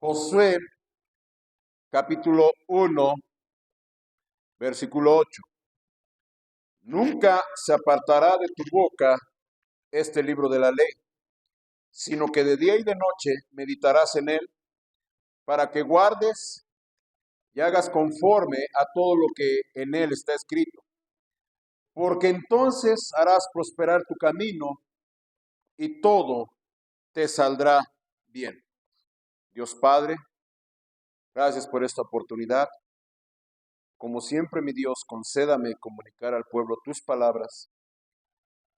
Josué, capítulo 1, versículo 8. Nunca se apartará de tu boca este libro de la ley, sino que de día y de noche meditarás en él, para que guardes y hagas conforme a todo lo que en él está escrito. Porque entonces harás prosperar tu camino y todo te saldrá bien. Dios Padre, gracias por esta oportunidad. Como siempre, mi Dios, concédame comunicar al pueblo tus palabras,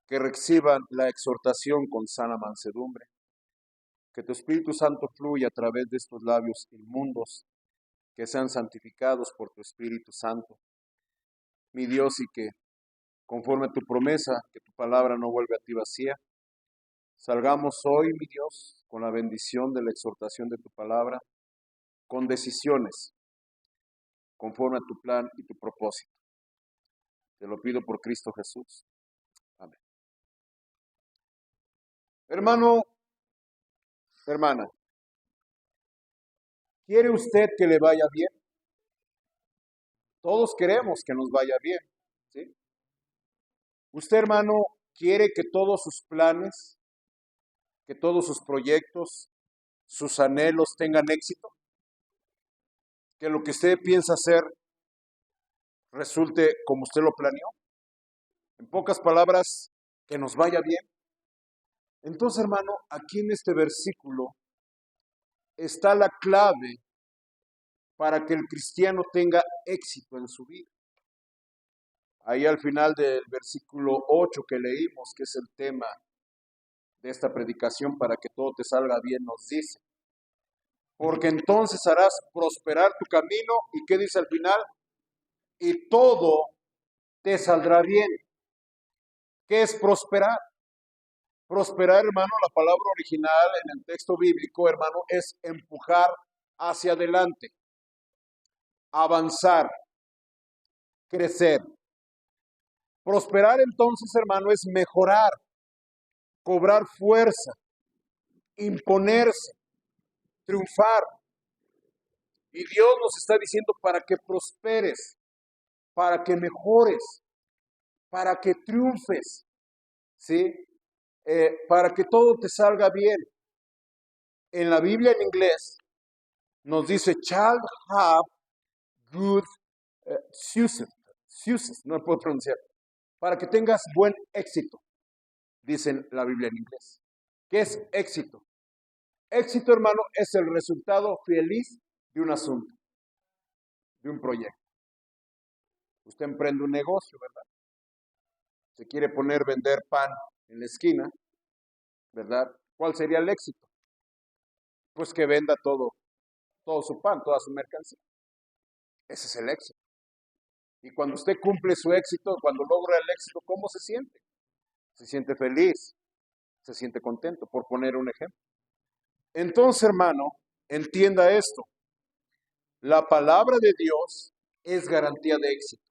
que reciban la exhortación con sana mansedumbre, que tu Espíritu Santo fluya a través de estos labios inmundos, que sean santificados por tu Espíritu Santo, mi Dios, y que, conforme a tu promesa, que tu palabra no vuelve a ti vacía, salgamos hoy, mi Dios, con la bendición de la exhortación de tu palabra, con decisiones, conforme a tu plan y tu propósito. Te lo pido por Cristo Jesús. Amén. Hermano, hermana, ¿quiere usted que le vaya bien? Todos queremos que nos vaya bien, ¿sí? Usted, hermano, quiere que todos sus planes, que todos sus proyectos, sus anhelos tengan éxito, que lo que usted piensa hacer resulte como usted lo planeó. En pocas palabras, que nos vaya bien. Entonces, hermano, aquí en este versículo está la clave para que el cristiano tenga éxito en su vida. Ahí al final del versículo 8 que leímos, que es el tema de esta predicación, para que todo te salga bien, nos dice: porque entonces harás prosperar tu camino, y ¿qué dice al final? Y todo te saldrá bien. ¿Qué es prosperar? Prosperar, hermano, la palabra original en el texto bíblico, hermano, es empujar hacia adelante, avanzar, crecer. Prosperar entonces, hermano, es mejorar, cobrar fuerza, imponerse, triunfar. Y Dios nos está diciendo para que prosperes, para que mejores, para que triunfes, ¿sí? Para que todo te salga bien. En la Biblia en inglés nos dice, shall have good success, no puedo pronunciar, para que tengas buen éxito, dice la Biblia en inglés. ¿Qué es éxito? Éxito, hermano, es el resultado feliz de un asunto, de un proyecto. Usted emprende un negocio, ¿verdad? Se quiere poner a vender pan en la esquina, ¿verdad? ¿Cuál sería el éxito? Pues que venda todo su pan, toda su mercancía. Ese es el éxito. Y cuando usted cumple su éxito, cuando logra el éxito, ¿cómo se siente? Se siente feliz, se siente contento, por poner un ejemplo. Entonces, hermano, entienda esto. La palabra de Dios es garantía de éxito.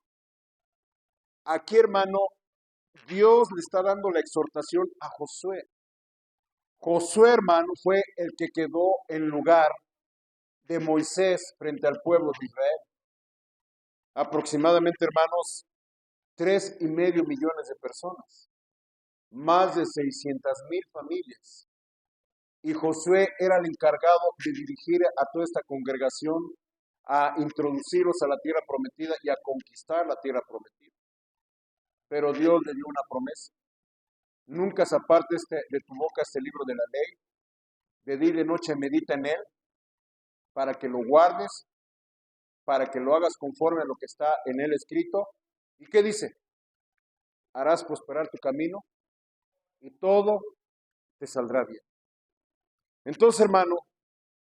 Aquí, hermano, Dios le está dando la exhortación a Josué. Josué, hermano, fue el que quedó en lugar de Moisés frente al pueblo de Israel. Aproximadamente, hermanos, 3,5 millones de personas, más de 600,000 familias. Y Josué era el encargado de dirigir a toda esta congregación a introducirlos a la tierra prometida y a conquistar la tierra prometida. Pero Dios le dio una promesa: nunca se aparte de tu boca este libro de la ley, de día y de noche medita en él, para que lo guardes, para que lo hagas conforme a lo que está en él escrito. ¿Y qué dice? Harás prosperar tu camino y todo te saldrá bien. Entonces, hermano,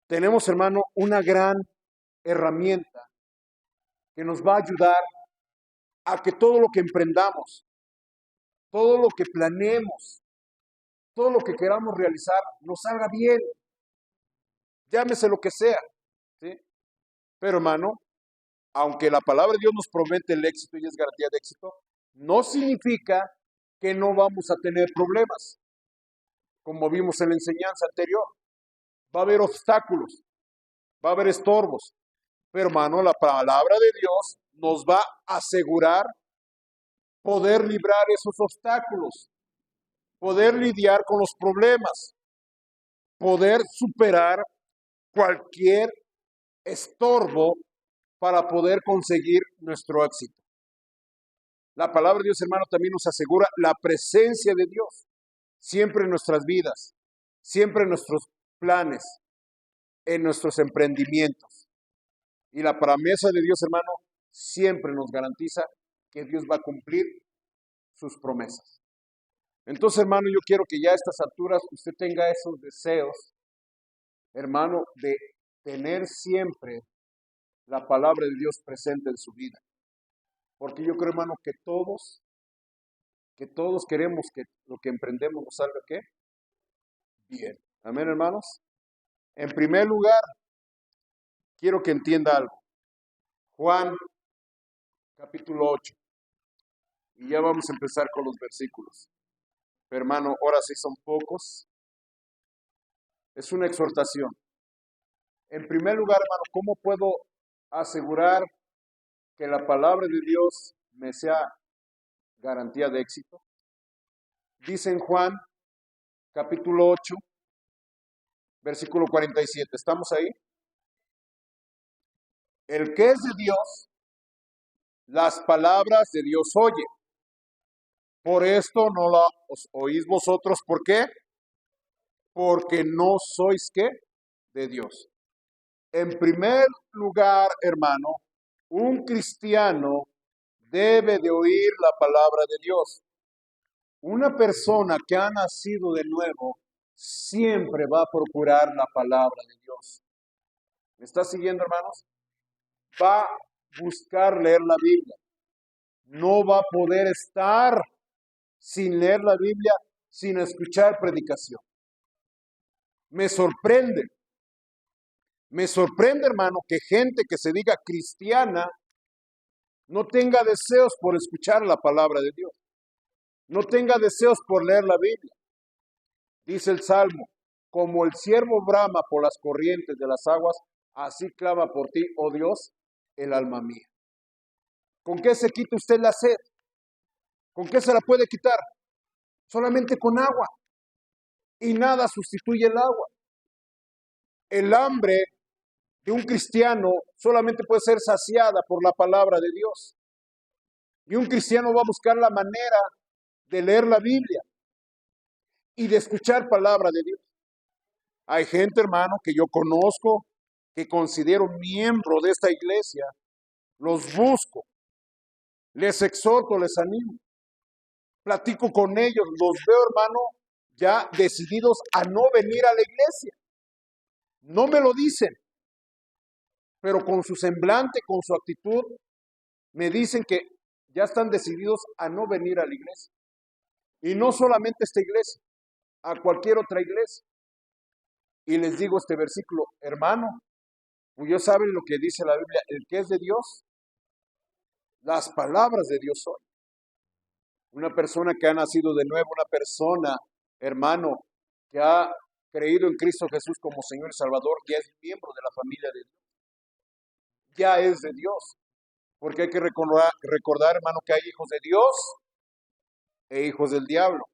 tenemos, hermano, una gran herramienta que nos va a ayudar a que todo lo que emprendamos, todo lo que planeemos, todo lo que queramos realizar, nos salga bien. Llámese lo que sea, ¿sí? Pero, hermano, aunque la palabra de Dios nos promete el éxito y es garantía de éxito, no significa que no vamos a tener problemas. Como vimos en la enseñanza anterior, va a haber obstáculos. va a haber estorbos. Pero hermano, la palabra de Dios nos va a asegurar poder librar esos obstáculos, poder lidiar con los problemas, poder superar cualquier estorbo para poder conseguir nuestro éxito. La palabra de Dios, hermano, también nos asegura la presencia de Dios siempre en nuestras vidas, siempre en nuestros planes, en nuestros emprendimientos. Y la promesa de Dios, hermano, siempre nos garantiza que Dios va a cumplir sus promesas. Entonces, hermano, yo quiero que ya a estas alturas usted tenga esos deseos, hermano, de tener siempre la palabra de Dios presente en su vida. Porque yo creo, hermano, que todos queremos que lo que emprendemos nos salga, ¿qué? Bien. Amén, hermanos. En primer lugar, quiero que entienda algo. Juan, capítulo 8. Y ya vamos a empezar con los versículos. Pero, hermano, ahora sí son pocos. Es una exhortación. En primer lugar, hermano, ¿cómo puedo asegurar que la palabra de Dios me sea garantía de éxito? Dice en Juan, capítulo 8, versículo 47. ¿Estamos ahí? El que es de Dios, las palabras de Dios oye. Por esto no las oís vosotros. ¿Por qué? Porque no sois, ¿qué? De Dios. En primer lugar, hermano, un cristiano debe de oír la palabra de Dios. Una persona que ha nacido de nuevo siempre va a procurar la palabra de Dios. ¿Me está siguiendo, hermanos? Va a buscar leer la Biblia. No va a poder estar sin leer la Biblia, sin escuchar predicación. Me sorprende, hermano, que gente que se diga cristiana no tenga deseos por escuchar la palabra de Dios. No tenga deseos por leer la Biblia. Dice el Salmo, como el ciervo brama por las corrientes de las aguas, así clama por ti, oh Dios, el alma mía. ¿Con qué se quita usted la sed? ¿Con qué se la puede quitar? Solamente con agua. Y nada sustituye el agua. El hambre de un cristiano solamente puede ser saciada por la palabra de Dios. Y un cristiano va a buscar la manera de leer la Biblia y de escuchar palabra de Dios. Hay gente, hermano, que yo conozco, que considero miembro de esta iglesia, los busco, les exhorto, les animo, platico con ellos, los veo, hermano, ya decididos a no venir a la iglesia. No me lo dicen, pero con su semblante, con su actitud, me dicen que ya están decididos a no venir a la iglesia. Y no solamente esta iglesia, a cualquier otra iglesia. Y les digo este versículo, hermano, pues ya saben lo que dice la Biblia, el que es de Dios, las palabras de Dios son. Una persona que ha nacido de nuevo, una persona, hermano, que ha creído en Cristo Jesús como Señor y Salvador, ya es miembro de la familia de Dios. Ya es de Dios. Porque hay que recordar, hermano, que hay hijos de Dios e hijos del diablo.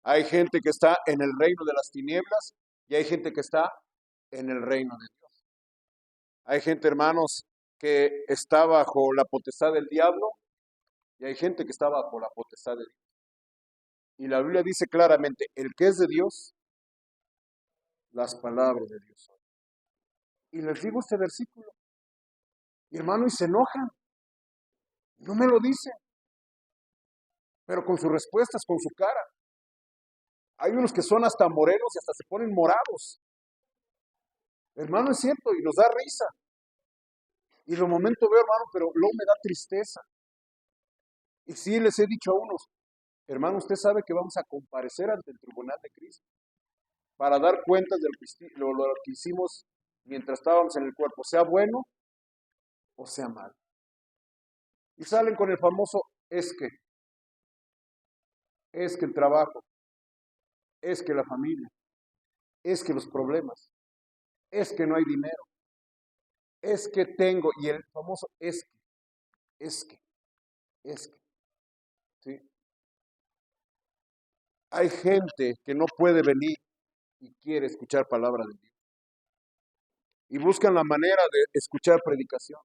Hay gente que está en el reino de las tinieblas y hay gente que está en el reino de Dios. Hay gente, hermanos, que está bajo la potestad del diablo y hay gente que está bajo la potestad de Dios. Y la Biblia dice claramente, el que es de Dios, las palabras de Dios son. Y les digo este versículo. Y hermano, y se enojan. No me lo dicen. Pero con sus respuestas, con su cara. Hay unos que son hasta morenos y hasta se ponen morados. Hermano, es cierto, y nos da risa. Y de momento veo, hermano, pero luego me da tristeza. Y sí les he dicho a unos, hermano, usted sabe que vamos a comparecer ante el tribunal de Cristo para dar cuentas de lo que hicimos mientras estábamos en el cuerpo, sea bueno o sea malo. Y salen con el famoso es que el trabajo, es que la familia, es que los problemas, es que no hay dinero, es que tengo, y el famoso es que, ¿sí? Hay gente que no puede venir y quiere escuchar palabra de Dios. Y buscan la manera de escuchar predicación.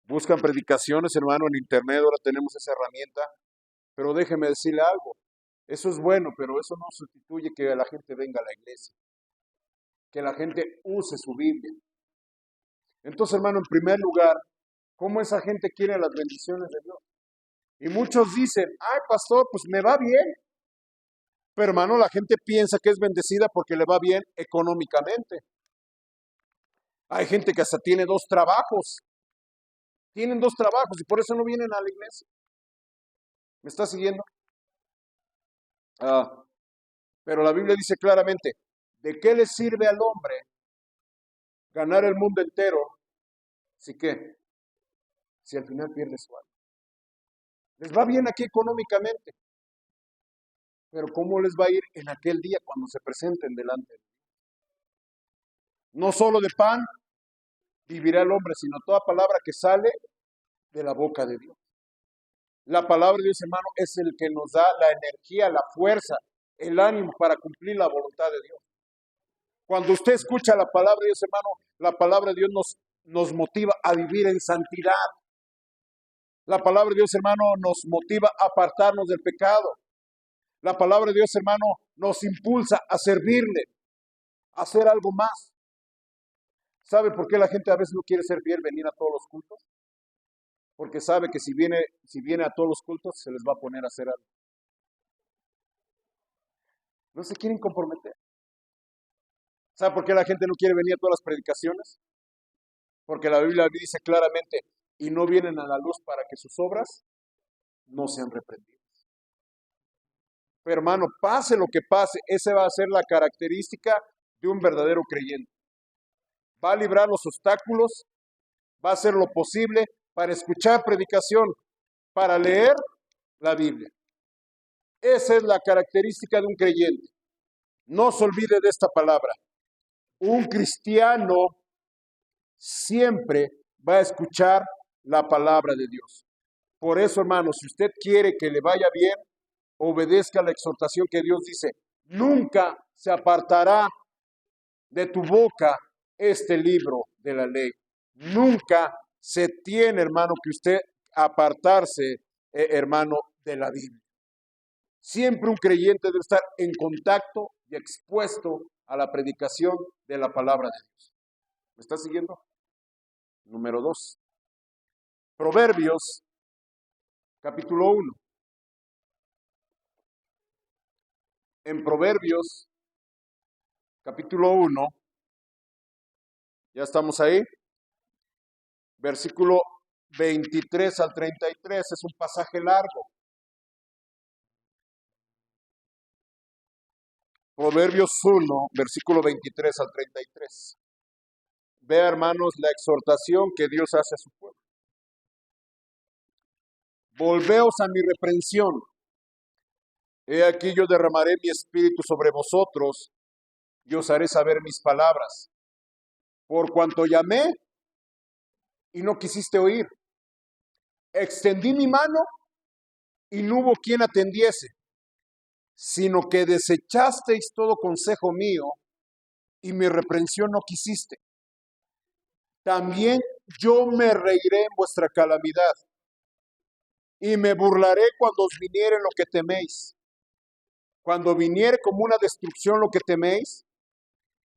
Buscan predicaciones, hermano, en internet, ahora tenemos esa herramienta, pero déjeme decirle algo. Eso es bueno, pero eso no sustituye que la gente venga a la iglesia, que la gente use su Biblia. Entonces, hermano, en primer lugar, ¿cómo esa gente quiere las bendiciones de Dios? Y muchos dicen, ay, pastor, pues me va bien. Pero, hermano, la gente piensa que es bendecida porque le va bien económicamente. Hay gente que hasta tiene 2 trabajos. Tienen 2 trabajos y por eso no vienen a la iglesia. ¿Me está siguiendo? Pero la Biblia dice claramente, ¿de qué le sirve al hombre ganar el mundo entero si qué? Si al final pierde su alma. Les va bien aquí económicamente, pero ¿cómo les va a ir en aquel día cuando se presenten delante de Dios? No solo de pan vivirá el hombre, sino toda palabra que sale de la boca de Dios. La palabra de Dios, hermano, es el que nos da la energía, la fuerza, el ánimo para cumplir la voluntad de Dios. Cuando usted escucha la palabra de Dios, hermano, la palabra de Dios nos motiva a vivir en santidad. La palabra de Dios, hermano, nos motiva a apartarnos del pecado. La palabra de Dios, hermano, nos impulsa a servirle, a hacer algo más. ¿Sabe por qué la gente a veces no quiere ser fiel, venir a todos los cultos? Porque sabe que si viene a todos los cultos, se les va a poner a hacer algo. No se quieren comprometer. ¿Sabe por qué la gente no quiere venir a todas las predicaciones? Porque la Biblia dice claramente, y no vienen a la luz para que sus obras no sean reprendidas. Pero hermano, pase lo que pase, esa va a ser la característica de un verdadero creyente. Va a librar los obstáculos, va a hacer lo posible para escuchar predicación, para leer la Biblia. Esa es la característica de un creyente. No se olvide de esta palabra. Un cristiano siempre va a escuchar la palabra de Dios. Por eso, hermano, si usted quiere que le vaya bien, obedezca la exhortación que Dios dice. Nunca se apartará de tu boca este libro de la ley. Nunca se tiene, hermano, que usted apartarse, hermano, de la Biblia. Siempre un creyente debe estar en contacto y expuesto a la predicación de la palabra de Dios. ¿Me está siguiendo? Número 2. Proverbios, capítulo 1. En Proverbios, capítulo 1, ya estamos ahí, versículo 23 al 33, es un pasaje largo. Proverbios 1, versículo 23 al 33. Vea, hermanos, la exhortación que Dios hace a su pueblo. Volveos a mi reprensión. He aquí yo derramaré mi espíritu sobre vosotros y os haré saber mis palabras. Por cuanto llamé y no quisiste oír. Extendí mi mano y no hubo quien atendiese, sino que desechasteis todo consejo mío y mi reprensión no quisiste. También yo me reiré en vuestra calamidad y me burlaré cuando os viniere lo que teméis. Cuando viniere como una destrucción lo que teméis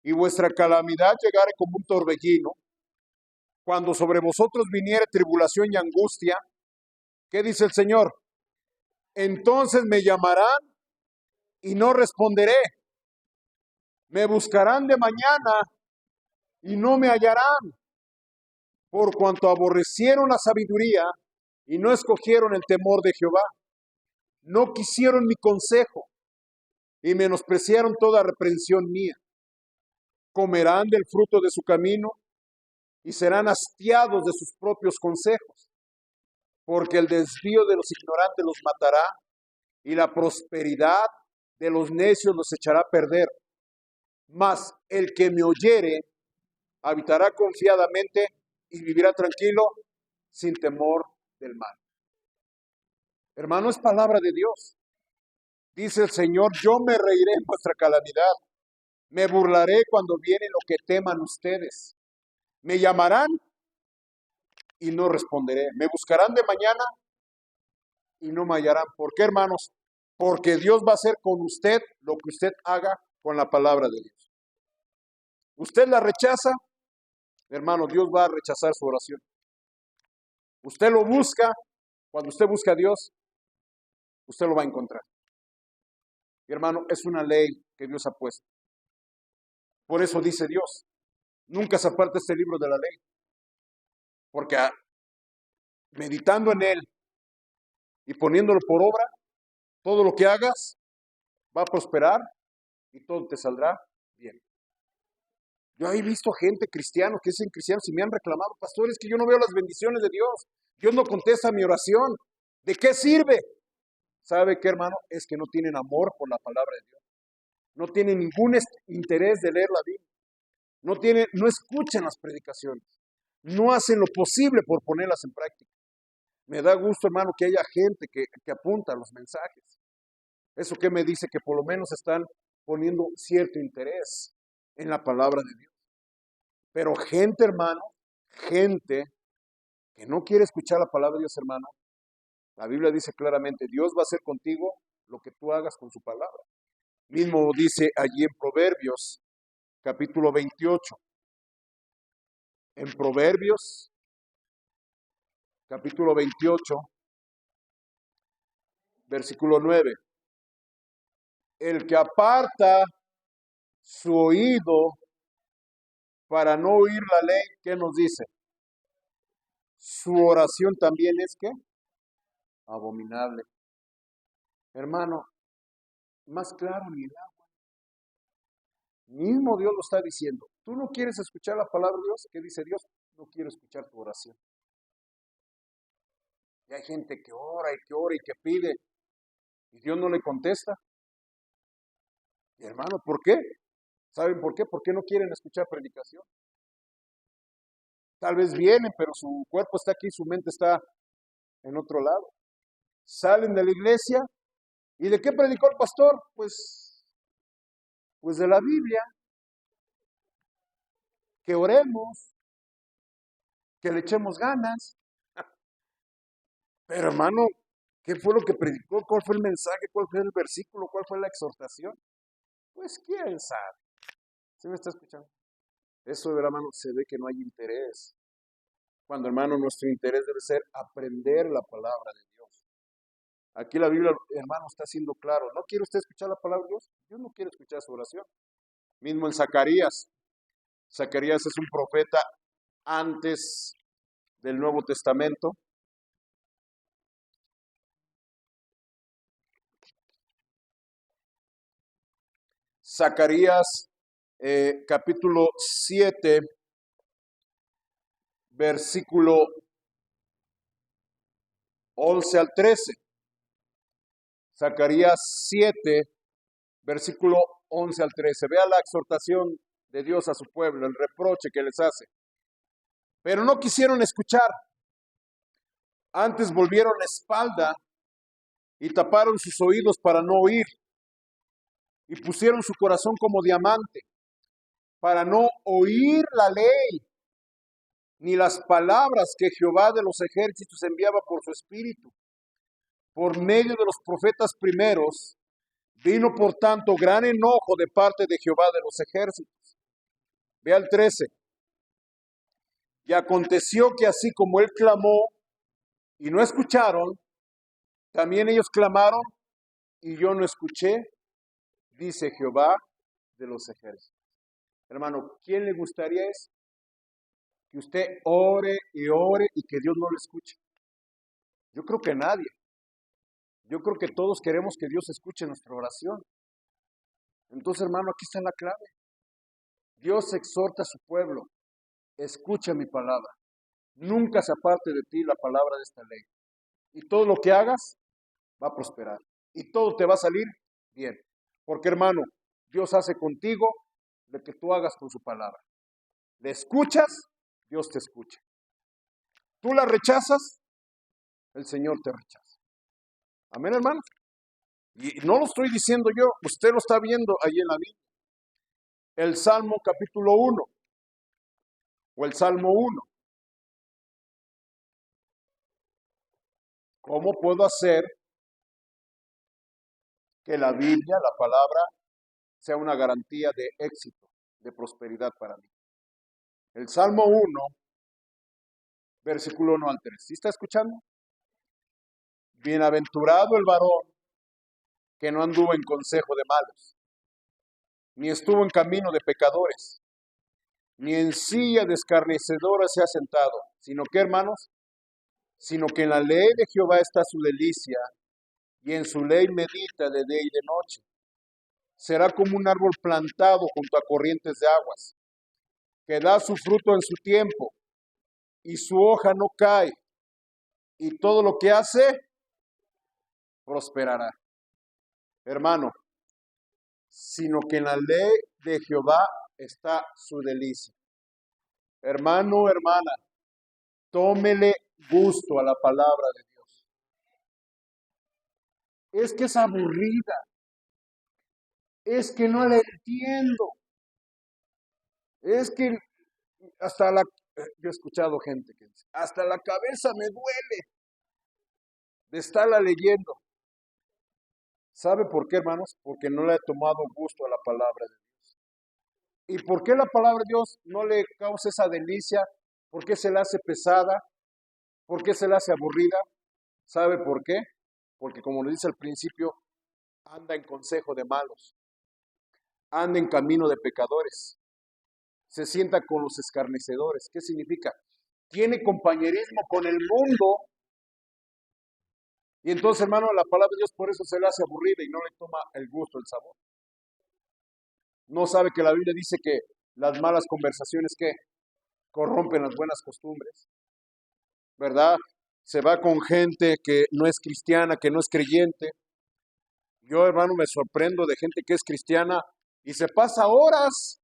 y vuestra calamidad llegare como un torbellino, cuando sobre vosotros viniere tribulación y angustia, ¿qué dice el Señor? Entonces me llamarán y no responderé. Me buscarán de mañana y no me hallarán, por cuanto aborrecieron la sabiduría y no escogieron el temor de Jehová. No quisieron mi consejo y menospreciaron toda reprensión mía. Comerán del fruto de su camino y serán hastiados de sus propios consejos, porque el desvío de los ignorantes los matará y la prosperidad de los necios los echará a perder. Mas el que me oyere habitará confiadamente y vivirá tranquilo sin temor del mal. Hermano, es palabra de Dios. Dice el Señor, yo me reiré en vuestra calamidad. Me burlaré cuando viene lo que teman ustedes. Me llamarán y no responderé. Me buscarán de mañana y no me hallarán. ¿Por qué, hermanos? Porque Dios va a hacer con usted lo que usted haga con la palabra de Dios. Usted la rechaza, hermano, Dios va a rechazar su oración. Usted lo busca, cuando usted busca a Dios, usted lo va a encontrar. Y hermano, es una ley que Dios ha puesto. Por eso dice Dios, nunca se aparte este libro de la ley. Porque meditando en él y poniéndolo por obra, todo lo que hagas va a prosperar y todo te saldrá bien. Yo he visto gente cristianos que dicen cristianos y me han reclamado, pastores, que yo no veo las bendiciones de Dios. Dios no contesta mi oración. ¿De qué sirve? ¿Sabe qué, hermano? Es que no tienen amor por la palabra de Dios. No tienen ningún interés de leer la Biblia. No escuchan las predicaciones. No hacen lo posible por ponerlas en práctica. Me da gusto, hermano, que haya gente que apunta a los mensajes. Eso que me dice que por lo menos están poniendo cierto interés en la palabra de Dios. Pero gente, hermano, gente que no quiere escuchar la palabra de Dios, hermano, la Biblia dice claramente, Dios va a hacer contigo lo que tú hagas con su palabra. Mismo dice allí en Proverbios, capítulo 28. En Proverbios, capítulo 28, versículo 9. El que aparta su oído para no oír la ley, ¿qué nos dice? Su oración también es ¿qué? Abominable. Hermano, más claro ni el agua. Mismo Dios lo está diciendo. ¿Tú no quieres escuchar la palabra de Dios? ¿Qué dice Dios? No quiero escuchar tu oración. Y hay gente que ora y que pide y Dios no le contesta. Y hermano, ¿por qué? ¿Saben por qué? Porque no quieren escuchar predicación. Tal vez vienen, pero su cuerpo está aquí, su mente está en otro lado. Salen de la iglesia y ¿de qué predicó el pastor? Pues de la Biblia. Que oremos, que le echemos ganas. Pero hermano, ¿qué fue lo que predicó? ¿Cuál fue el mensaje? ¿Cuál fue el versículo? ¿Cuál fue la exhortación? Pues quién sabe. ¿Sí me está escuchando? Eso, hermano, se ve que no hay interés. Cuando, hermano, nuestro interés debe ser aprender la palabra de Dios. Aquí la Biblia, hermano, está siendo claro. ¿No quiere usted escuchar la palabra de Dios? Yo no quiero escuchar su oración. Mismo en Zacarías. Zacarías es un profeta antes del Nuevo Testamento. Zacarías capítulo 7, versículo 11 al 13. Zacarías 7, versículo 11 al 13. Vea la exhortación de Dios a su pueblo, el reproche que les hace. Pero no quisieron escuchar. Antes volvieron la espalda y taparon sus oídos para no oír. Y pusieron su corazón como diamante para no oír la ley ni las palabras que Jehová de los ejércitos enviaba por su espíritu. Por medio de los profetas primeros, vino por tanto gran enojo de parte de Jehová de los ejércitos. Ve al 13. Y aconteció que así como él clamó y no escucharon, también ellos clamaron y yo no escuché, dice Jehová de los ejércitos. Hermano, ¿quién le gustaría eso? Que usted ore y que Dios no lo escuche. Yo creo que nadie. Yo creo que todos queremos que Dios escuche nuestra oración. Entonces, hermano, aquí está la clave. Dios exhorta a su pueblo. Escucha mi palabra. Nunca se aparte de ti la palabra de esta ley. Y todo lo que hagas va a prosperar. Y todo te va a salir bien. Porque, hermano, Dios hace contigo lo que tú hagas con su palabra. Le escuchas, Dios te escucha. Tú la rechazas, el Señor te rechaza. Amén, hermanos. Y no lo estoy diciendo yo, usted lo está viendo ahí en la Biblia. El Salmo capítulo 1 o el Salmo 1. ¿Cómo puedo hacer que la Biblia, la palabra, sea una garantía de éxito, de prosperidad para mí? El Salmo 1, versículo 1 al 3. ¿Sí está escuchando? Bienaventurado el varón que no anduvo en consejo de malos, ni estuvo en camino de pecadores, ni en silla de escarnecedora se ha sentado, sino que, hermanos, sino que en la ley de Jehová está su delicia, y en su ley medita de día y de noche. Será como un árbol plantado junto a corrientes de aguas, que da su fruto en su tiempo, y su hoja no cae, y todo lo que hace prosperará. Hermano, sino que en la ley de Jehová está su delicia. Hermano, hermana, tómele gusto a la palabra de Dios. Es que es aburrida. Es que no la entiendo. Es que hasta la... Yo he escuchado gente que dice, hasta la cabeza me duele de estarla leyendo. ¿Sabe por qué, hermanos? Porque no le he tomado gusto a la palabra de Dios. ¿Y por qué la palabra de Dios no le causa esa delicia? ¿Por qué se la hace pesada? ¿Por qué se la hace aburrida? ¿Sabe por qué? Porque como nos dice al principio, anda en consejo de malos, anda en camino de pecadores, se sienta con los escarnecedores. ¿Qué significa? Tiene compañerismo con el mundo. Y entonces, hermano, la palabra de Dios por eso se le hace aburrida y no le toma el gusto, el sabor. No sabe que la Biblia dice que las malas conversaciones que corrompen las buenas costumbres, ¿verdad? Se va con gente que no es cristiana, que no es creyente. Yo, hermano, me sorprendo de gente que es cristiana y se pasa horas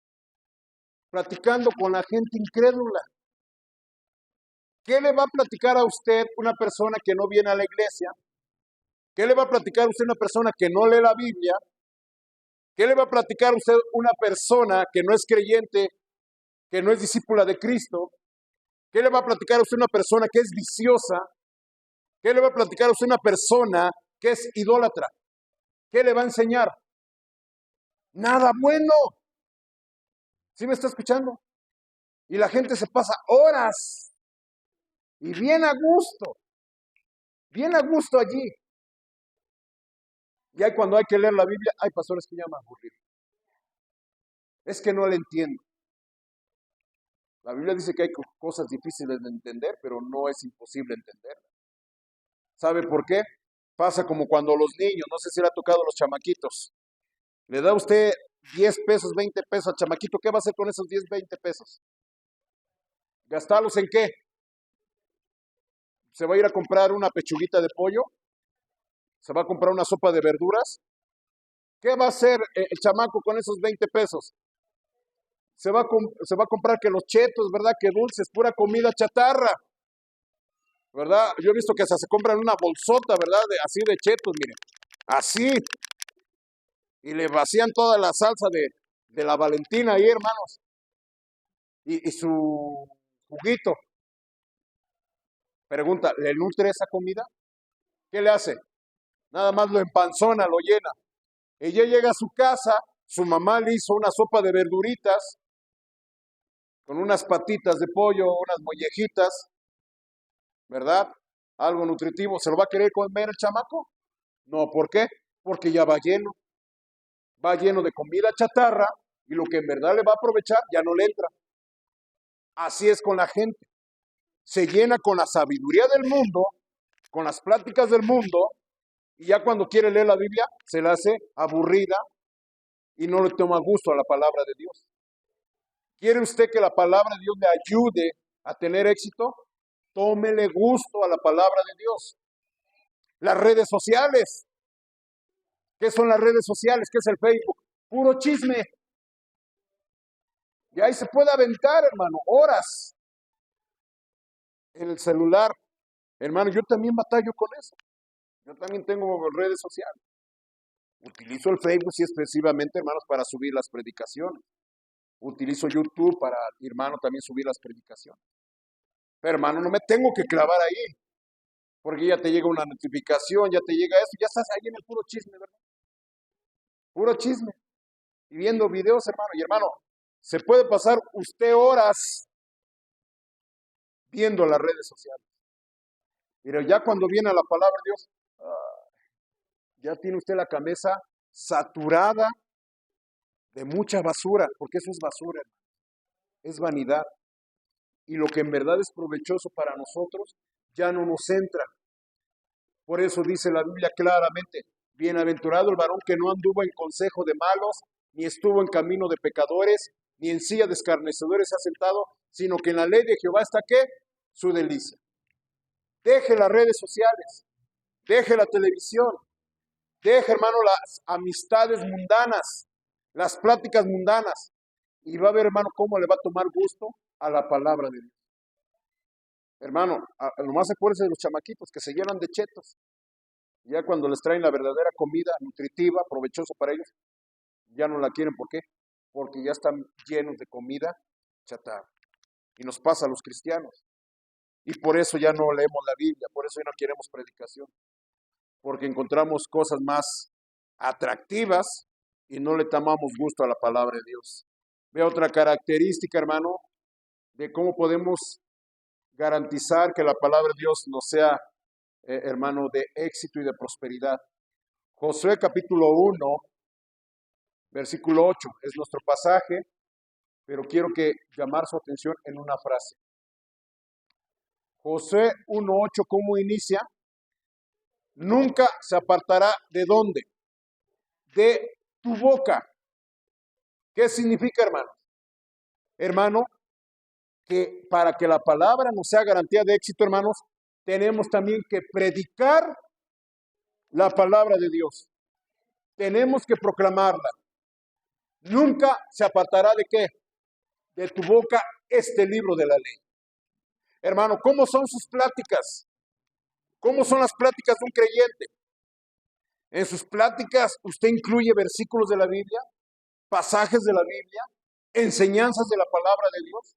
platicando con la gente incrédula. ¿Qué le va a platicar a usted una persona que no viene a la iglesia? ¿Qué le va a platicar a usted una persona que no lee la Biblia? ¿Qué le va a platicar a usted una persona que no es creyente, que no es discípula de Cristo? ¿Qué le va a platicar a usted una persona que es viciosa? ¿Qué le va a platicar a usted una persona que es idólatra? ¿Qué le va a enseñar? Nada bueno. ¿Sí me está escuchando? Y la gente se pasa horas y bien a gusto allí. Y hay cuando hay que leer la Biblia, hay pastores que llaman aburrido. Es que no le entiendo. La Biblia dice que hay cosas difíciles de entender, pero no es imposible entender. ¿Sabe por qué? Pasa como cuando los niños, no sé si le ha tocado a los chamaquitos, le da usted 10 pesos, 20 pesos al chamaquito, ¿qué va a hacer con esos 10, 20 pesos? ¿Gastarlos en qué? ¿Se va a ir a comprar una pechuguita de pollo? ¿Se va a comprar una sopa de verduras? ¿Qué va a hacer el chamaco con esos 20 pesos? Se va a comprar que los chetos, ¿verdad? Que dulces, pura comida chatarra, ¿verdad? Yo he visto que hasta se compran una bolsota, ¿verdad? Así de chetos, miren, así, y le vacían toda la salsa de la Valentina ahí, hermanos, y su juguito. Pregunta, ¿le nutre esa comida? ¿Qué le hace? Nada más lo empanzona, lo llena. Ella llega a su casa, su mamá le hizo una sopa de verduritas, con unas patitas de pollo, unas mollejitas, ¿verdad? Algo nutritivo. ¿Se lo va a querer comer el chamaco? No, ¿por qué? Porque ya va lleno de comida chatarra y lo que en verdad le va a aprovechar ya no le entra. Así es con la gente. Se llena con la sabiduría del mundo, con las pláticas del mundo, y ya cuando quiere leer la Biblia se la hace aburrida y no le toma gusto a la palabra de Dios. ¿Quiere usted que la palabra de Dios le ayude a tener éxito? Tómele gusto a la palabra de Dios. Las redes sociales. ¿Qué son las redes sociales? ¿Qué es el Facebook? Puro chisme. Y ahí se puede aventar, hermano, horas en el celular. Hermano, yo también batallo con eso. Yo también tengo redes sociales. Utilizo el Facebook, sí, expresivamente, hermanos, para subir las predicaciones. Utilizo YouTube para, hermano, también subir las predicaciones. Pero, hermano, no me tengo que clavar ahí, porque ya te llega una notificación, ya te llega esto, ya estás ahí en el puro chisme, ¿verdad? Puro chisme. Y viendo videos, hermano. Y, hermano, se puede pasar usted horas viendo las redes sociales. Pero ya cuando viene a la palabra de Dios, ya tiene usted la cabeza saturada de mucha basura, porque eso es basura, hermano. Es vanidad. Y lo que en verdad es provechoso para nosotros ya no nos entra. Por eso dice la Biblia claramente, bienaventurado el varón que no anduvo en consejo de malos, ni estuvo en camino de pecadores, ni en silla de escarnecedores ha sentado, sino que en la ley de Jehová está ¿qué? Su delicia. Deje las redes sociales, deje la televisión, deje, hermano, las amistades mundanas, las pláticas mundanas, y va a ver, hermano, cómo le va a tomar gusto a la palabra de Dios. Hermano, lo más acuérdense de los chamaquitos que se llenan de chetos. Ya cuando les traen la verdadera comida nutritiva, provechosa para ellos, ya no la quieren. ¿Por qué? Porque ya están llenos de comida chatarra. Y nos pasa a los cristianos. Y por eso ya no leemos la Biblia, por eso ya no queremos predicación. Porque encontramos cosas más atractivas y no le tomamos gusto a la palabra de Dios. Ve otra característica, hermano, de cómo podemos garantizar que la palabra de Dios nos sea, hermano, de éxito y de prosperidad. Josué capítulo 1, versículo 8, es nuestro pasaje, pero quiero que llamar su atención en una frase. Josué 1:8, ¿cómo inicia? Nunca se apartará ¿de dónde? De tu boca. ¿Qué significa, hermano? Hermano, que para que la palabra nos sea garantía de éxito, hermanos, tenemos también que predicar la palabra de Dios. Tenemos que proclamarla. Nunca se apartará ¿de qué? De tu boca este libro de la ley. Hermano, ¿cómo son sus pláticas? ¿Cómo son las pláticas de un creyente? En sus pláticas usted incluye versículos de la Biblia, pasajes de la Biblia, enseñanzas de la palabra de Dios.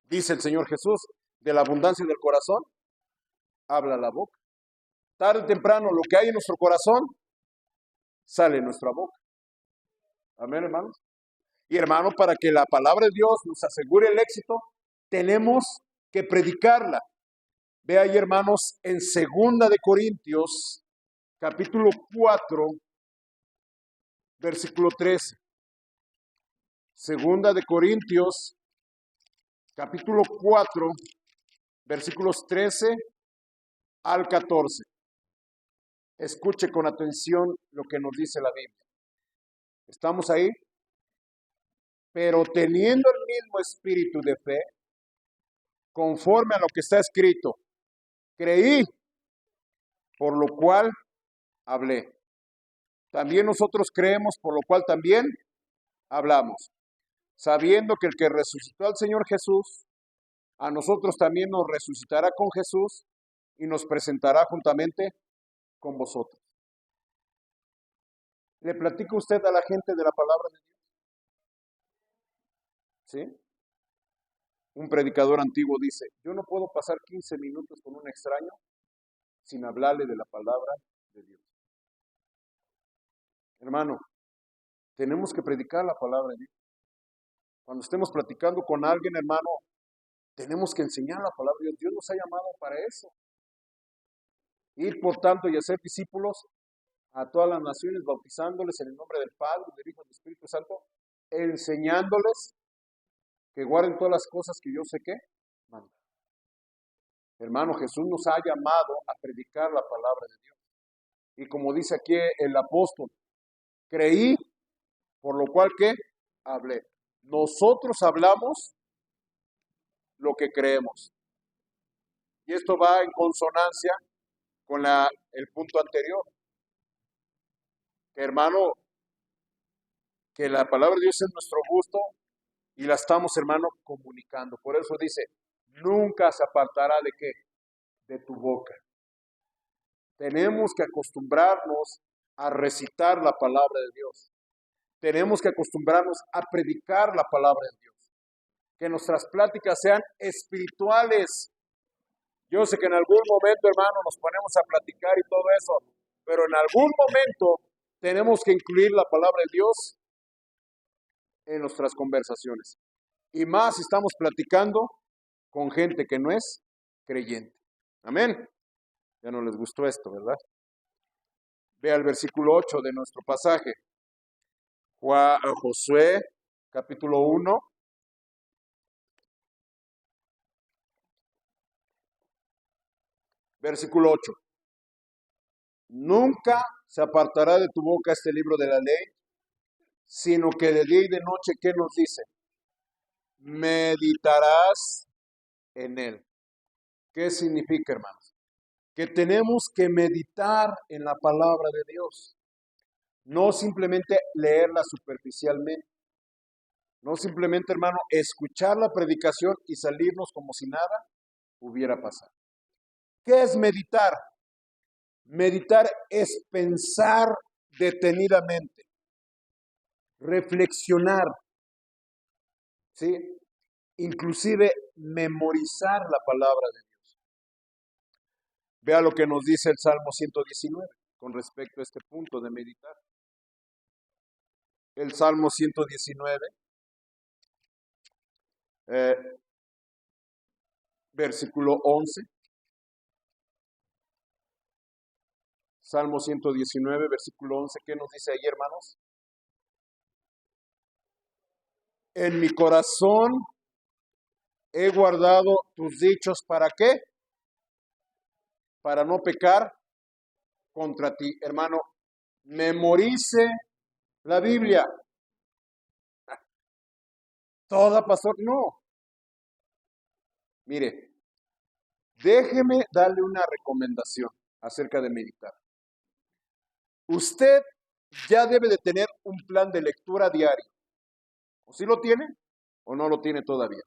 Dice el Señor Jesús, de la abundancia del corazón, habla la boca. Tarde o temprano, lo que hay en nuestro corazón, sale en nuestra boca. Amén, hermanos. Y hermano, para que la palabra de Dios nos asegure el éxito, tenemos que predicarla. Ve ahí, hermanos, en 2 de Corintios, capítulo 4, versículo 13. 2 de Corintios, capítulo 4, versículos 13 al 14. Escuche con atención lo que nos dice la Biblia. ¿Estamos ahí? Pero teniendo el mismo espíritu de fe, conforme a lo que está escrito, creí, por lo cual hablé. También nosotros creemos, por lo cual también hablamos, sabiendo que el que resucitó al Señor Jesús, a nosotros también nos resucitará con Jesús y nos presentará juntamente con vosotros. ¿Le platica usted a la gente de la palabra de Dios? ¿Sí? Un predicador antiguo dice, yo no puedo pasar 15 minutos con un extraño sin hablarle de la palabra de Dios. Hermano, tenemos que predicar la palabra de Dios. Cuando estemos platicando con alguien, hermano, tenemos que enseñar la palabra de Dios. Dios nos ha llamado para eso. Ir, por tanto, y hacer discípulos a todas las naciones, bautizándoles en el nombre del Padre, del Hijo y del Espíritu Santo, enseñándoles que guarden todas las cosas que yo sé que manda. Hermano, Jesús nos ha llamado a predicar la palabra de Dios. Y como dice aquí el apóstol, creí, por lo cual que hablé. Nosotros hablamos lo que creemos. Y esto va en consonancia con el punto anterior. Que, hermano, que la palabra de Dios es nuestro gusto y la estamos, hermano, comunicando. Por eso dice, nunca se apartará de qué, de tu boca. Tenemos que acostumbrarnos a recitar la palabra de Dios. Tenemos que acostumbrarnos a predicar la palabra de Dios. Que nuestras pláticas sean espirituales. Yo sé que en algún momento, hermano, nos ponemos a platicar y todo eso, pero en algún momento tenemos que incluir la palabra de Dios en nuestras conversaciones. Y más si estamos platicando con gente que no es creyente. Amén. Ya no les gustó esto, ¿verdad? Vea el versículo 8 de nuestro pasaje. Josué, capítulo 1. Versículo 8. Nunca se apartará de tu boca este libro de la ley, sino que de día y de noche, ¿qué nos dice? Meditarás en él. ¿Qué significa, hermanos? Que tenemos que meditar en la palabra de Dios. No simplemente leerla superficialmente. No simplemente, hermano, escuchar la predicación y salirnos como si nada hubiera pasado. ¿Qué es meditar? Meditar es pensar detenidamente, reflexionar, ¿sí? Inclusive memorizar la palabra de Dios. Vea lo que nos dice el Salmo 119 con respecto a este punto de meditar. El Salmo 119, versículo 11. Salmo 119, versículo 11. ¿Qué nos dice ahí, hermanos? En mi corazón he guardado tus dichos, ¿para qué? Para no pecar contra ti. Hermano, memorice la Biblia. Toda, pastor, no. Mire, déjeme darle una recomendación acerca de meditar. Usted ya debe de tener un plan de lectura diario. ¿O sí lo tiene o no lo tiene todavía?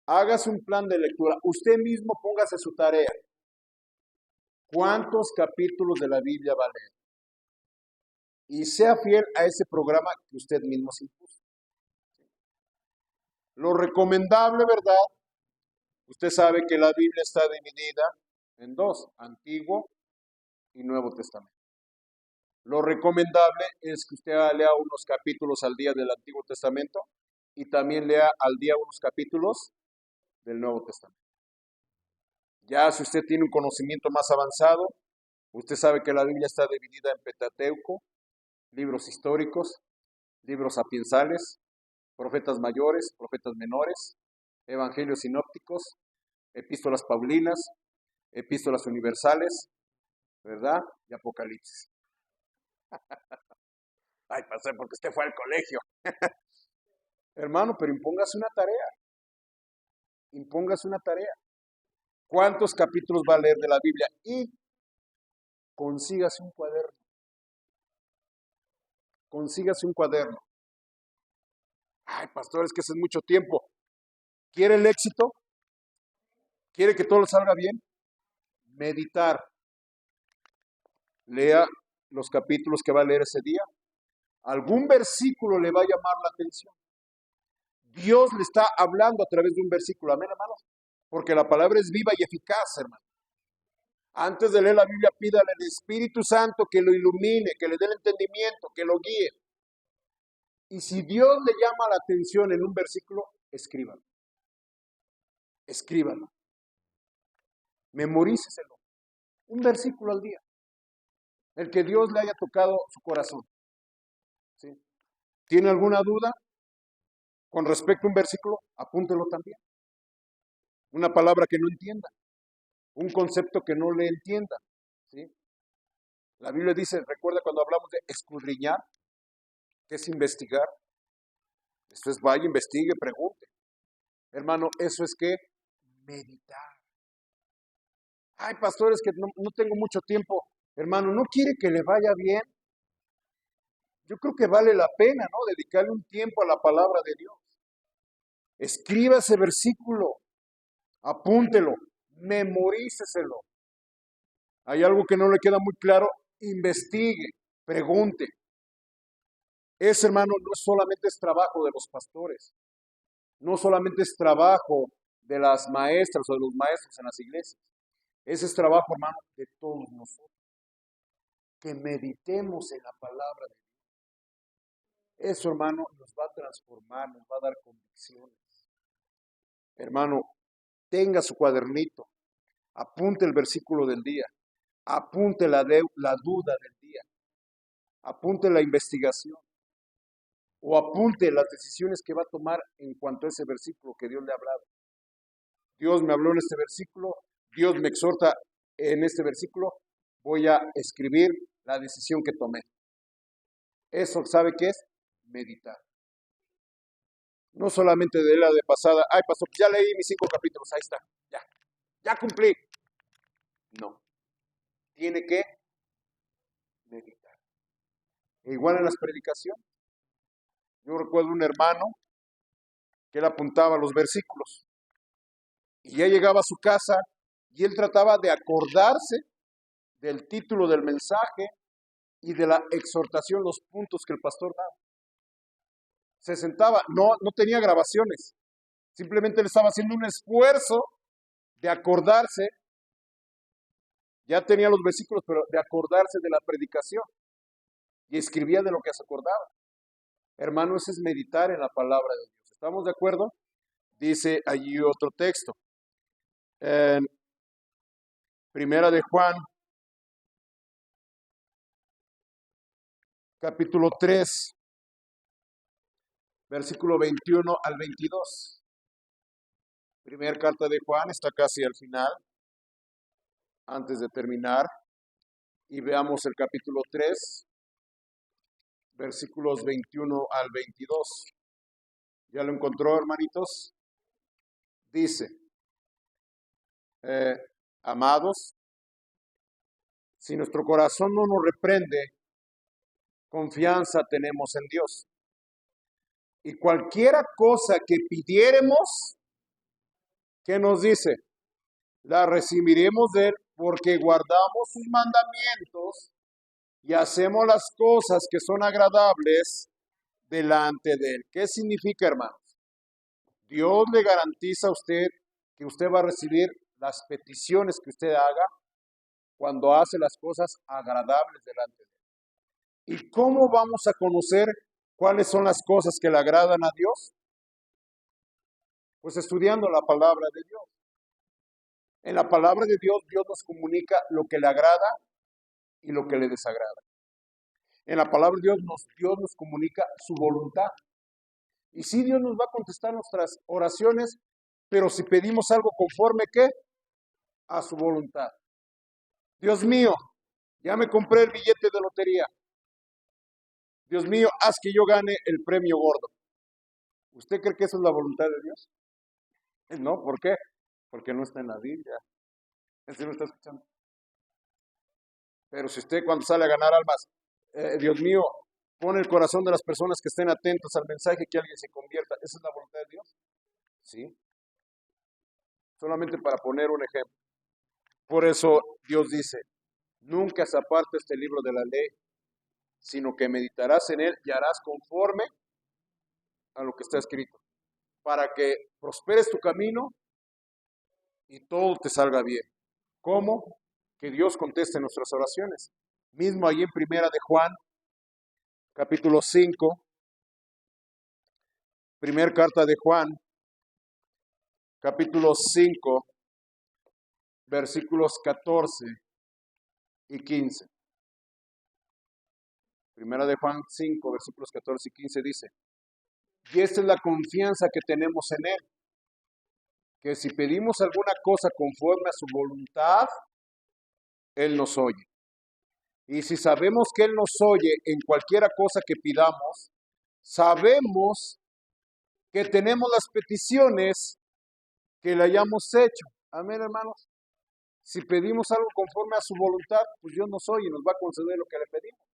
Hágase un plan de lectura. Usted mismo póngase su tarea. ¿Cuántos capítulos de la Biblia va a leer? Y sea fiel a ese programa que usted mismo se impuso. Lo recomendable, ¿verdad? Usted sabe que la Biblia está dividida en dos, Antiguo y Nuevo Testamento. Lo recomendable es que usted lea unos capítulos al día del Antiguo Testamento y también lea al día unos capítulos del Nuevo Testamento. Ya si usted tiene un conocimiento más avanzado, usted sabe que la Biblia está dividida en Pentateuco, libros históricos, libros sapiensales, profetas mayores, profetas menores, evangelios sinópticos, epístolas paulinas, epístolas universales, ¿verdad? Y Apocalipsis. Ay, pasé porque usted fue al colegio. Hermano, pero impóngase una tarea. Impóngase una tarea. ¿Cuántos capítulos va a leer de la Biblia? Y consígase un cuaderno. Consígase un cuaderno. Ay, pastor, es que ese es mucho tiempo. ¿Quiere el éxito? ¿Quiere que todo le salga bien? Meditar. Lea los capítulos que va a leer ese día. Algún versículo le va a llamar la atención. Dios le está hablando a través de un versículo. Amén, hermanos. Porque la palabra es viva y eficaz, hermano. Antes de leer la Biblia, pídale al Espíritu Santo que lo ilumine, que le dé el entendimiento, que lo guíe. Y si Dios le llama la atención en un versículo, escríbalo. Escríbalo. Memoríceselo. Un versículo al día. El que Dios le haya tocado su corazón. ¿Sí? ¿Tiene alguna duda con respecto a un versículo? Apúntelo también. Una palabra que no entienda. Un concepto que no le entienda. ¿Sí? La Biblia dice, recuerda cuando hablamos de escudriñar, que es investigar. Esto es vaya, investigue, pregunte. Hermano, eso es que meditar. Ay, pastor, es que no tengo mucho tiempo. Hermano, ¿no quiere que le vaya bien? Yo creo que vale la pena, ¿no? Dedicarle un tiempo a la palabra de Dios. Escriba ese versículo, apúntelo, memoríceselo. Hay algo que no le queda muy claro, investigue, pregunte. Ese, hermano, no solamente es trabajo de los pastores, no solamente es trabajo de las maestras o de los maestros en las iglesias. Ese es trabajo, hermano, de todos nosotros. Que meditemos en la palabra de Dios. Eso, hermano, nos va a transformar, nos va a dar convicciones. Hermano, tenga su cuadernito, apunte el versículo del día, apunte la duda del día, apunte la investigación o apunte las decisiones que va a tomar en cuanto a ese versículo que Dios le ha hablado. Dios me habló en este versículo, Dios me exhorta en este versículo, voy a escribir la decisión que tomé. Eso, ¿sabe qué es? Meditar. No solamente de la de pasada, ay pastor, ya leí mis 5 capítulos, ahí está, ya cumplí. No, tiene que meditar. E igual en las predicaciones. Yo recuerdo un hermano que él apuntaba los versículos y ya llegaba a su casa y él trataba de acordarse del título del mensaje y de la exhortación, los puntos que el pastor daba. Se sentaba, no tenía grabaciones, simplemente le estaba haciendo un esfuerzo de acordarse, ya tenía los versículos, pero de acordarse de la predicación y escribía de lo que se acordaba. Hermano, eso es meditar en la palabra de Dios. ¿Estamos de acuerdo? Dice allí otro texto. En Primera de Juan, capítulo 3, versículo 21 al 22. Primera carta de Juan, está casi al final, antes de terminar. Y veamos el capítulo 3, versículos 21 al 22. ¿Ya lo encontró, hermanitos? Dice, amados, si nuestro corazón no nos reprende, confianza tenemos en Dios. Y cualquiera cosa que pidiéremos, ¿qué nos dice? La recibiremos de Él porque guardamos sus mandamientos y hacemos las cosas que son agradables delante de Él. ¿Qué significa, hermanos? Dios le garantiza a usted que usted va a recibir las peticiones que usted haga cuando hace las cosas agradables delante de Él. ¿Y cómo vamos a conocer cuáles son las cosas que le agradan a Dios? Pues estudiando la palabra de Dios. En la palabra de Dios, Dios nos comunica lo que le agrada y lo que le desagrada. En la palabra de Dios nos comunica su voluntad. Y sí, Dios nos va a contestar nuestras oraciones, pero si pedimos algo conforme, ¿qué? A su voluntad. Dios mío, ya me compré el billete de lotería. Dios mío, haz que yo gane el premio gordo. ¿Usted cree que eso es la voluntad de Dios? No, ¿por qué? Porque no está en la Biblia. ¿Usted lo está escuchando? Pero si usted cuando sale a ganar almas, Dios mío, pone el corazón de las personas que estén atentos al mensaje, que alguien se convierta, ¿esa es la voluntad de Dios? Sí. Solamente para poner un ejemplo. Por eso Dios dice, nunca se aparte este libro de la ley, sino que meditarás en él y harás conforme a lo que está escrito, para que prosperes tu camino y todo te salga bien. ¿Cómo? Que Dios conteste nuestras oraciones. Mismo ahí en Primera de Juan, capítulo 5, primer carta de Juan, capítulo 5, versículos 14 y 15. Primera de Juan 5, versículos 14 y 15 dice, y esta es la confianza que tenemos en Él, que si pedimos alguna cosa conforme a su voluntad, Él nos oye. Y si sabemos que Él nos oye en cualquiera cosa que pidamos, sabemos que tenemos las peticiones que le hayamos hecho. Amén, hermanos. Si pedimos algo conforme a su voluntad, pues Dios nos oye y nos va a conceder lo que le pedimos,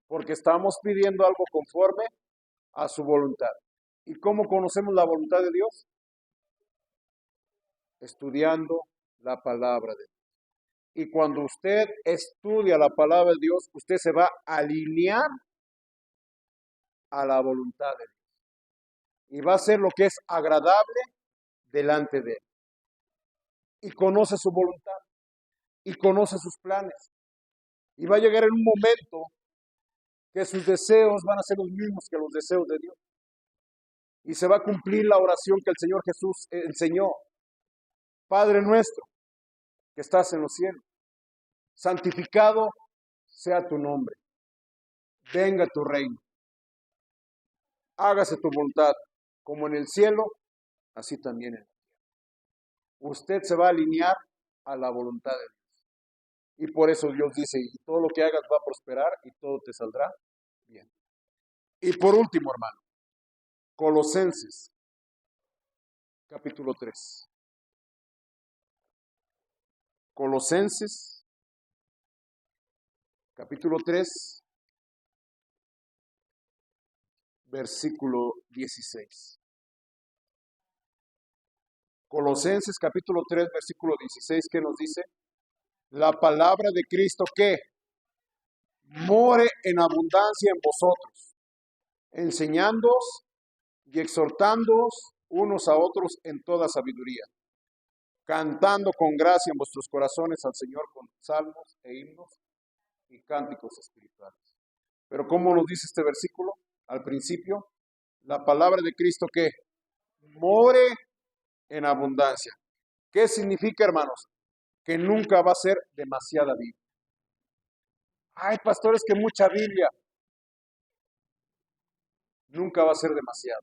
porque estamos pidiendo algo conforme a su voluntad. ¿Y cómo conocemos la voluntad de Dios? Estudiando la palabra de Dios. Y cuando usted estudia la palabra de Dios, usted se va a alinear a la voluntad de Dios. Y va a hacer lo que es agradable delante de Él. Y conoce su voluntad. Y conoce sus planes. Y va a llegar en un momento que sus deseos van a ser los mismos que los deseos de Dios. Y se va a cumplir la oración que el Señor Jesús enseñó. Padre nuestro, que estás en los cielos, santificado sea tu nombre. Venga tu reino. Hágase tu voluntad, como en el cielo, así también en la tierra. Usted se va a alinear a la voluntad de Dios. Y por eso Dios dice, y todo lo que hagas va a prosperar y todo te saldrá bien. Y por último, hermano, Colosenses, capítulo 3. Colosenses, capítulo 3, versículo 16. Colosenses, capítulo 3, versículo 16, ¿qué nos dice? La palabra de Cristo que more en abundancia en vosotros, enseñándoos y exhortándoos unos a otros en toda sabiduría, cantando con gracia en vuestros corazones al Señor con salmos e himnos y cánticos espirituales. Pero ¿cómo nos dice este versículo? Al principio, la palabra de Cristo que more en abundancia. ¿Qué significa, hermanos? Que nunca va a ser demasiada Biblia. Ay, pastores, que mucha Biblia. Nunca va a ser demasiado.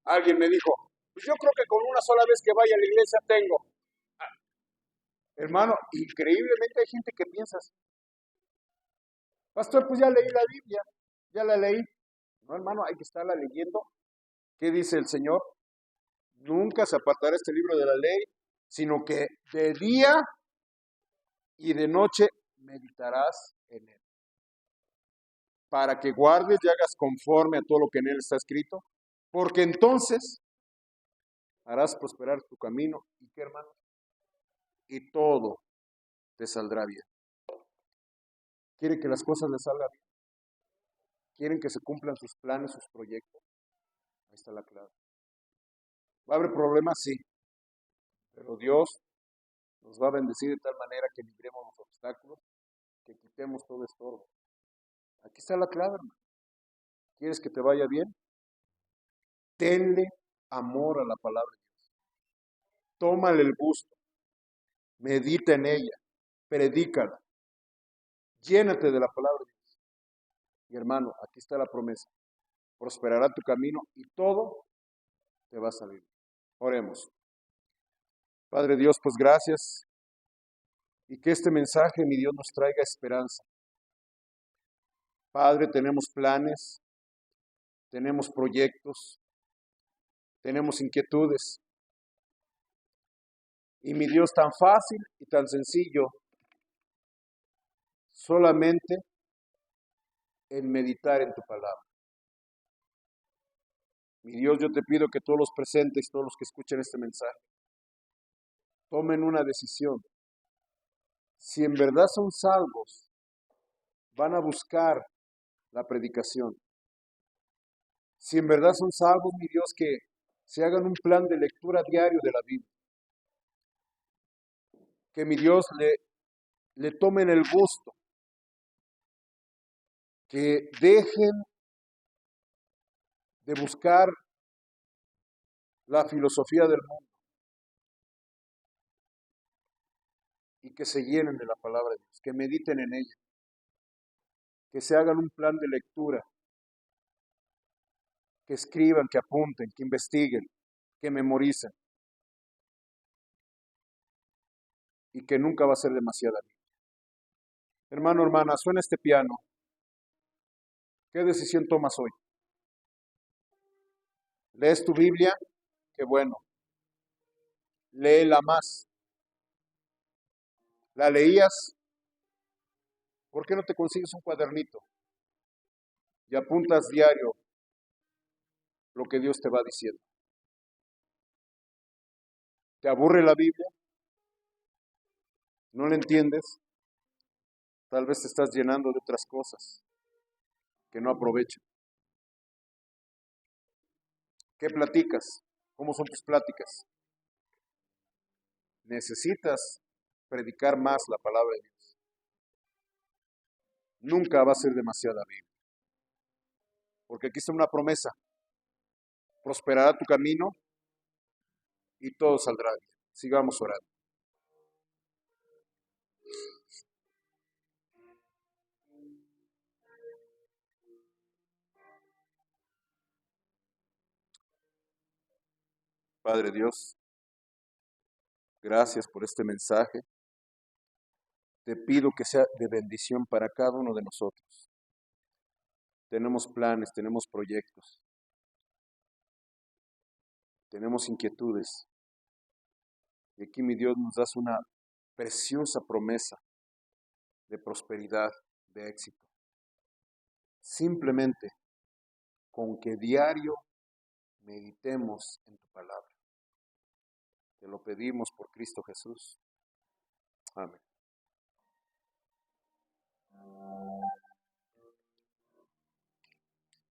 Alguien me dijo, pues yo creo que con una sola vez que vaya a la iglesia tengo. Hermano, increíblemente hay gente que piensa así. Pastor, pues ya leí la Biblia, ya la leí. No, hermano, hay que estarla leyendo. ¿Qué dice el Señor? Nunca se apartará este libro de la ley, sino que de día y de noche meditarás en él, para que guardes y hagas conforme a todo lo que en él está escrito, porque entonces harás prosperar tu camino. ¿Y qué, hermano? Y todo te saldrá bien. ¿Quiere que las cosas le salgan bien? ¿Quieren que se cumplan sus planes, sus proyectos? Ahí está la clave. ¿Va a haber problemas? Sí. Pero Dios nos va a bendecir de tal manera que libremos los obstáculos, que quitemos todo estorbo. Aquí está la clave, hermano. ¿Quieres que te vaya bien? Tenle amor a la palabra de Dios. Tómale el gusto. Medita en ella. Predícala. Llénate de la palabra de Dios. Y hermano, aquí está la promesa. Prosperará tu camino y todo te va a salir. Oremos. Padre Dios, pues gracias. Y que este mensaje, mi Dios, nos traiga esperanza. Padre, tenemos planes, tenemos proyectos, tenemos inquietudes. Y mi Dios, tan fácil y tan sencillo, solamente en meditar en tu palabra. Mi Dios, yo te pido que todos los presentes, todos los que escuchen este mensaje, tomen una decisión. Si en verdad son salvos, van a buscar la predicación. Si en verdad son salvos, mi Dios, que se hagan un plan de lectura diario de la Biblia. Que mi Dios le tomen el gusto. Que dejen de buscar la filosofía del mundo y que se llenen de la palabra de Dios, que mediten en ella, que se hagan un plan de lectura, que escriban, que apunten, que investiguen, que memoricen y que nunca va a ser demasiada Biblia. Hermano, hermana, suena este piano. ¿Qué decisión tomas hoy? ¿Lees tu Biblia? Qué bueno. Léela más. ¿La leías? ¿Por qué no te consigues un cuadernito y apuntas diario lo que Dios te va diciendo. ¿Te aburre la Biblia? ¿No la entiendes? Tal vez te estás llenando de otras cosas que no aprovechan. ¿Qué platicas? ¿Cómo son tus pláticas? Necesitas predicar más la palabra de Dios. Nunca va a ser demasiada Biblia. Porque aquí está una promesa. Prosperará tu camino y todo saldrá bien. Sigamos orando. Padre Dios, gracias por este mensaje. Te pido que sea de bendición para cada uno de nosotros. Tenemos planes, tenemos proyectos, tenemos inquietudes. Y aquí, mi Dios, nos das una preciosa promesa de prosperidad, de éxito. Simplemente con que diario meditemos en tu palabra. Te lo pedimos por Cristo Jesús. Amén.